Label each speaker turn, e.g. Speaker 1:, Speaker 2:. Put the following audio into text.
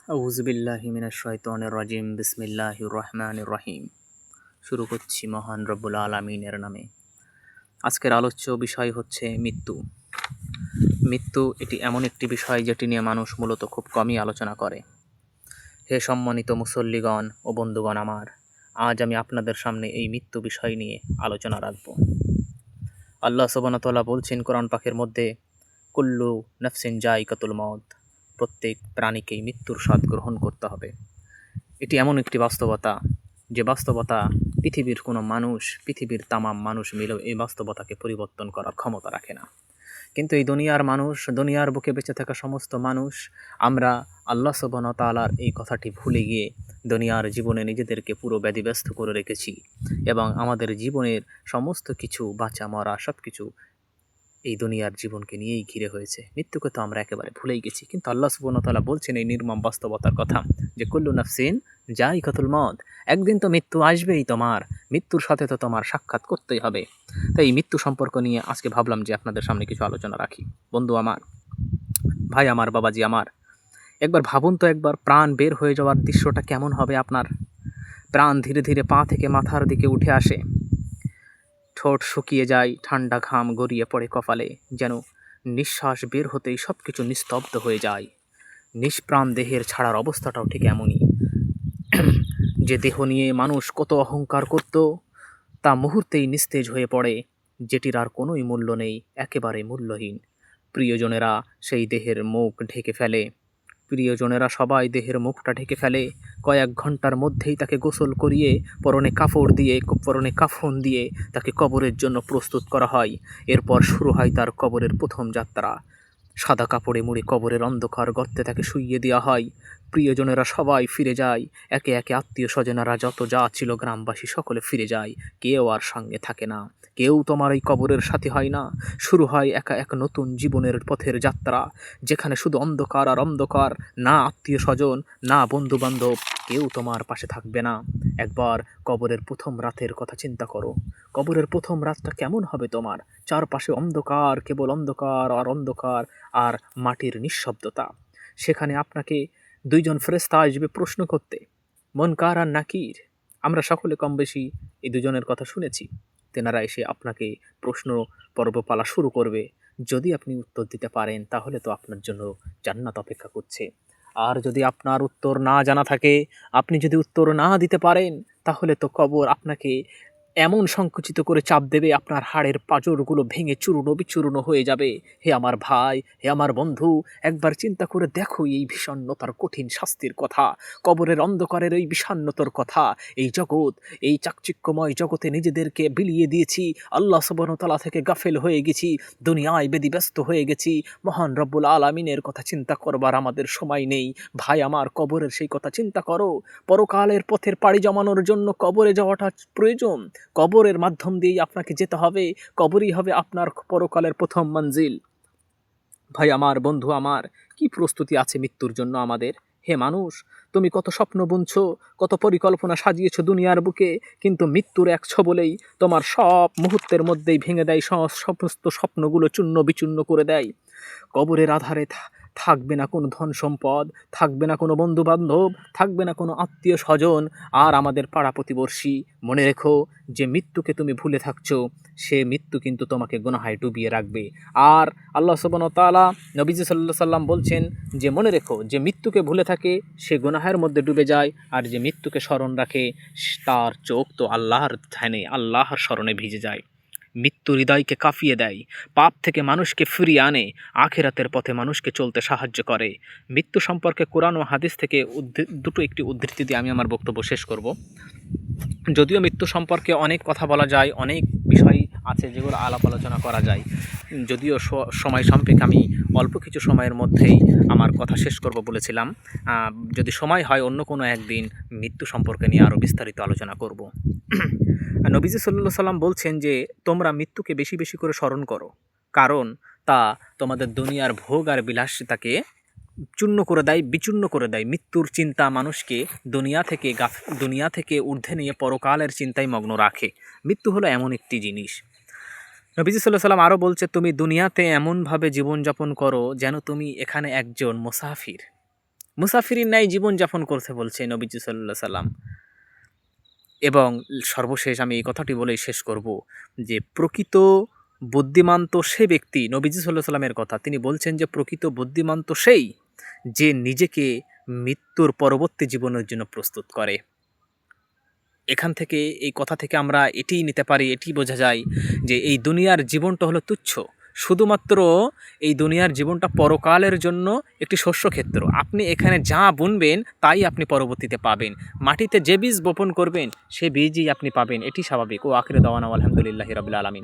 Speaker 1: আউযুবিল্লাহি মিনাশ শাইতানির রাজিম বিসমিল্লাহির রহমানির রহিম। শুরু করছি মহান রব্বুল আলামিনের নামে। আজকের আলোচ্য বিষয় হচ্ছে মৃত্যু। মৃত্যু এটি এমন একটি বিষয় যেটি নিয়ে মানুষ মূলত খুব কমই আলোচনা করে। হে সম্মানিত মুসল্লিগণ ও বন্ধুগণ আমার, আজ আমি আপনাদের সামনে এই মৃত্যু বিষয় নিয়ে আলোচনা রাখব। আল্লাহ সুবহানাহু ওয়া তাআলা বলছেন কোরআন পাকের মধ্যে, কুল্লু নাফসিন যায়িকাতুল মউত, প্রত্যেক প্রাণীকেই মৃত্যুর স্বাদ গ্রহণ করতে হবে। এটি এমন একটি বাস্তবতা, যে বাস্তবতা পৃথিবীর তামাম মানুষ মিলেও এই বাস্তবতাকে পরিবর্তন করার ক্ষমতা রাখে না। কিন্তু এই দুনিয়ার বুকে বেঁচে থাকা সমস্ত মানুষ, আমরা আল্লাহ সুবহানাহু ওয়া তাআলার এই কথাটি ভুলে গিয়ে দুনিয়ার জীবনে নিজেদেরকে পুরো ব্যাধিব্যস্ত করে রেখেছি এবং আমাদের জীবনের সমস্ত কিছু, বাঁচা মরা সব কিছু এই দুনিয়ার জীবনকে নিয়েই ঘিরে হয়েছে। মৃত্যুকে তো আমরা একেবারে ভুলেই গেছি। কিন্তু আল্লাহ সুবহানাহু ওয়া তাআলা বলছেন এই নির্মম বাস্তবতার কথা, যে কুল্লু নাফসিন যায়িকাতুল মউত, একদিন তো মৃত্যু আসবেই তোমার, মৃত্যুর সাথে তো তোমার সাক্ষাৎ করতেই হবে। তাই এই মৃত্যু সম্পর্ক নিয়ে আজকে ভাবলাম যে আপনাদের সামনে কিছু আলোচনা রাখি। বন্ধু আমার, ভাই আমার, বাবাজি আমার, একবার ভাবুন তো, একবার প্রাণ বের হয়ে যাওয়ার দৃশ্যটা কেমন হবে আপনার। প্রাণ ধীরে ধীরে পা থেকে মাথার দিকে উঠে আসে, ঠোঁট শুকিয়ে যায়, ঠান্ডা ঘাম গড়িয়ে পড়ে কপালে, যেন নিঃশ্বাস বের হতেই সব কিছু নিস্তব্ধ হয়ে যায়। নিষ্প্রাণ দেহের ছাড়ার অবস্থাটাও ঠিক এমনই। যে দেহ নিয়ে মানুষ কত অহংকার করত, তা মুহূর্তেই নিস্তেজ হয়ে পড়ে, যেটির আর কোনোই মূল্য নেই, একেবারে মূল্যহীন। প্রিয়জনেরা সেই দেহের মুখ ঢেকে ফেলে, প্রিয়জনেরা সবাই দেহের মুখটা ঢেকে ফেলে। কয়েক ঘন্টার মধ্যেই তাকে গোসল করিয়ে পরনে কাফন দিয়ে তাকে কবরের জন্য প্রস্তুত করা হয়। এরপর শুরু হয় তার কবরের প্রথম যাত্রা। সাদা কাপড়ে মুড়ে কবরের অন্ধকার গর্তে তাকে শুইয়ে দেওয়া হয়। প্রিয়জনেরা সবাই ফিরে যায়, একে একে আত্মীয় স্বজনেরা যত যা ছিল গ্রামবাসী সকলে ফিরে যায়। কেউ আর সঙ্গে থাকে না, কেউ তোমার এই কবরের সাথী হয় না। শুরু হয় একা এক নতুন জীবনের পথের যাত্রা, যেখানে শুধু অন্ধকার আর অন্ধকার, না আত্মীয় স্বজন, না বন্ধু বান্ধব, কেউ তোমার পাশে থাকবে না। একবার কবরের প্রথম রাতের কথা চিন্তা করো। কবরের প্রথম রাতটা কেমন হবে তোমার? চারপাশে অন্ধকার, কেবল অন্ধকার আর অন্ধকার, আর মাটির নিঃশব্দতা। সেখানে আপনাকে দুইজন ফেরেশতা আসবে প্রশ্ন করতে, মুনকার আর নাকির। আমরা সকলে কম বেশি এই দুজনের কথা শুনেছি। তেনারা এসে আপনাকে প্রশ্ন পর্বপালা শুরু করবে। যদি আপনি উত্তর দিতে পারেন তাহলে তো আপনার জন্য জান্নাত অপেক্ষা করছে। আর যদি আপনার উত্তর না জানা থাকে, আপনি যদি উত্তর না দিতে পারেন, তাহলে তো কবর আপনাকে এমন সংকুচিত করে চাপ দেবে, আপনার হাড়ের পাঁজরগুলো ভেঙে চূর্ণ বিচূর্ণ হয়ে যাবে। হে আমার ভাই, হে আমার বন্ধু, একবার চিন্তা করে দেখো এই বিষণ্ণতার কঠিন শাস্তির কথা, কবরের অন্ধকারের এই বিষণ্ণতার কথা। এই জগৎ, এই চাকচিক্যময় জগতে নিজেদেরকে বিলিয়ে দিয়েছি, আল্লাহ সুবহানাহু ওয়া তাআলা থেকে গাফেল হয়ে গেছি, দুনিয়ায় ব্যতিব্যস্ত হয়ে গেছি। মহান রব্বুল আলামিনের কথা চিন্তা করবার আমাদের সময় নেই। ভাই আমার, কবরের সেই কথা চিন্তা করো। পরকালের পথের পাড়ি জমানোর জন্য কবরে যাওয়াটা প্রয়োজন। কবরের মাধ্যম দিয়েই আপনাকে যেতে হবে। কবরই হবে আপনার পরকালের প্রথম মঞ্জিল। ভাই আমার, বন্ধু আমার, কি প্রস্তুতি আছে মৃত্যুর জন্য আমাদের? হে মানুষ, তুমি কত স্বপ্ন বুনছো, কত পরিকল্পনা সাজিয়েছো দুনিয়ার বুকে, কিন্তু মৃত্যুর এক ছবলেই তোমার সব মুহূর্তের মধ্যেই ভেঙে দেয়, সমস্ত স্বপ্নগুলো চূর্ণ বিচূর্ণ করে দেয়। কবরের আধারে থাকবে না কোনো ধন সম্পদ, থাকবে না কোনো বন্ধু বান্ধব, থাকবে না কোনো আত্মীয় স্বজন, আর আমাদের পাড়া প্রতিবেশী। মনে রেখো, যে মৃত্যুকে তুমি ভুলে থাকছো, সে মৃত্যু কিন্তু তোমাকে গুনাহায় ডুবিয়ে রাখবে। আর আল্লাহ সুবহানাহু ওয়া তাআলা, নবীজি সাল্লাল্লাহু আলাইহি সাল্লাম বলছেন যে মনে রেখো, যে মৃত্যুকে ভুলে থাকে সে গুনাহের মধ্যে ডুবে যায়, আর যে মৃত্যুকে স্মরণ রাখে তার চোখ তো আল্লাহর ধ্যানে, আল্লাহর স্মরণে ভিজে যায়। মৃত্যু হৃদয়কে কাঁপিয়ে দেয়, পাপ থেকে মানুষকে ফিরিয়ে আনে, আখিরাতের পথে মানুষকে চলতে সাহায্য করে। মৃত্যু সম্পর্কে কোরআন ও হাদিস থেকে একটি উদ্ধৃতি দিয়ে আমি আমার বক্তব্য শেষ করব। যদিও মৃত্যু সম্পর্কে অনেক কথা বলা যায়, অনেক বিষয় আছে যেগুলো আলাপ আলোচনা করা যায়, যদিও সময় সাপেক্ষ আমি অল্প কিছু সময়ের মধ্যেই আমার কথা শেষ করব বলেছিলাম। যদি সময় হয় অন্য কোনো একদিন মৃত্যু সম্পর্কে নিয়ে আরও বিস্তারিত আলোচনা করব। নবীজি সাল্লাল্লাহু আলাইহি সাল্লাম বলছেন যে তোমরা মৃত্যুকে বেশি বেশি করে স্মরণ করো, কারণ তা তোমাদের দুনিয়ার ভোগ আর বিলাসিতাকে বিচূর্ণ করে দেয়। মৃত্যুর চিন্তা মানুষকে দুনিয়া থেকে ঊর্ধ্বে নিয়ে পরকালের চিন্তায় মগ্ন রাখে। মৃত্যু হলো এমন একটি জিনিস। নবীজি সাল্লাল্লাহু আলাইহি সাল্লাম আরও বলছে, তুমি দুনিয়াতে এমনভাবে জীবনযাপন করো যেন তুমি এখানে একজন মুসাফির। মুসাফিরির ন্যায় জীবনযাপন করতে বলছে নবীজি সাল্লাল্লাহু আলাইহি সাল্লাম। এবং সর্বশেষ আমি এই কথাটি বলেই শেষ করব যে প্রকৃত বুদ্ধিমান তো সে ব্যক্তি, নবীজি সাল্লাল্লাহু আলাইহি সাল্লামের কথা, তিনি বলছেন যে প্রকৃত বুদ্ধিমান তো সেই যে নিজেকে মৃত্যুর পরবর্তী জীবনের জন্য প্রস্তুত করে। এখান থেকে, এই কথা থেকে আমরা এটিই নিতে পারি, এটি বোঝা যায় যে এই দুনিয়ার জীবনটা হলো তুচ্ছ। শুধুমাত্র এই দুনিয়ার জীবনটা পরকালের জন্য একটি শস্যক্ষেত্র। আপনি এখানে যা বুনবেন তাই আপনি পরবর্তীতে পাবেন। মাটিতে যে বীজ বপন করবেন সে বীজই আপনি পাবেন, এটি স্বাভাবিক। ও আখির দাওয়ানা আলহামদুলিল্লাহি রাব্বিল আলামিন।